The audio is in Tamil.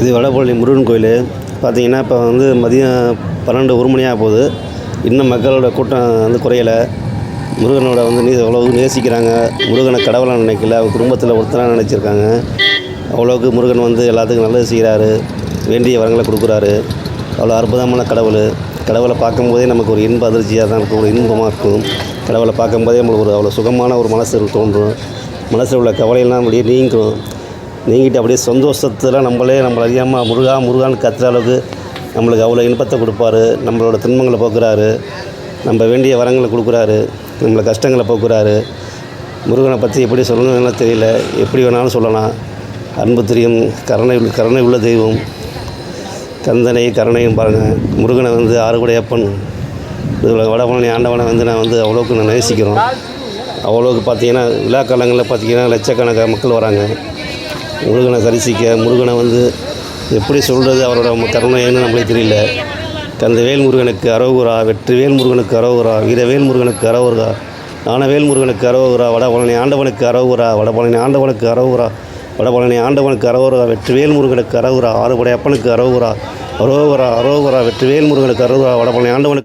இது வடபழனி முருகன் கோயில். பார்த்திங்கன்னா இப்போ வந்து மதியம் 12 1 மணி ஆக போகுது. இன்னும் மக்களோட கூட்டம் வந்து குறையலை. முருகனோட வந்து அவ்வளோவுக்கு நேசிக்கிறாங்க. முருகனை கடவுளாக நினைக்கல, அவங்க குடும்பத்தில் ஒருத்தராக நினச்சிருக்காங்க. அவ்வளோவுக்கு முருகன் வந்து எல்லாத்துக்கும் நல்லது செய்கிறாரு, வேண்டிய வரங்களை கொடுக்குறாரு. அவ்வளோ அற்புதமான கடவுள். கடவுளை பார்க்கும்போதே நமக்கு ஒரு இன்ப அதிர்ச்சியாக தான் இருக்கும், ஒரு இன்பமாக இருக்கும். கடவுளை பார்க்கும்போதே நம்மளுக்கு ஒரு அவ்வளோ சுகமான ஒரு மனசு தோன்றும். மனசில் உள்ள கவலையெல்லாம் அப்படியே நீங்கிட்டு அப்படியே சந்தோஷத்தில் நம்மளை அறியாமல் முருகா முருகான்னு கத்துற அளவுக்கு நம்மளுக்கு அவ்வளோ இன்பத்தை கொடுப்பாரு. நம்மளோட துன்பங்களை போக்குறாரு, நம்ம வேண்டிய வரங்களை கொடுக்குறாரு, நம்மளை கஷ்டங்களை போக்குறாரு. முருகனை பற்றி எப்படி சொல்லணும்னு தெரியல, எப்படி வேணாலும் சொல்லலாம். அன்பு தெரியும், கருணை உள்ள தெய்வம். கந்தனை கருணையும் பாருங்கள். முருகனை வந்து ஆறுபடையப்பன் வடபழனி ஆண்டவனை வந்து நான் அவ்வளோக்கு நேசிக்கிறோம். அவ்வளோக்கு பார்த்திங்கன்னா விழா காலங்களில் பார்த்திங்கன்னா லட்சக்கணக்கான மக்கள் வராங்க முருகனை தரிசிக்க. முருகனை வந்து எப்படி சொல்கிறது, அவரோட கருணைன்னு நம்மளுக்கு தெரியல. கந்தவேல் முருகனுக்கு அரோகரா, வெற்றிவேல் முருகனுக்கு அரோகரா, வீரவேல் முருகனுக்கு அரோகரா, ஞானவேல் முருகனுக்கு அரோகரா, வடபழனி ஆண்டவனுக்கு அரோகரா, வடபழனி ஆண்டவனுக்கு அரோகரா, வடபழனி ஆண்டவனுக்கு அரோகரா, வெற்றிவேல் முருகனுக்கு அரோகரா, ஆறுபடை அப்பனுக்கு அரோகரா, அரோகரா அரோகரா, வெற்றிவேல் முருகனுக்கு அரோகரா, வடபழனி ஆண்டவனுக்கு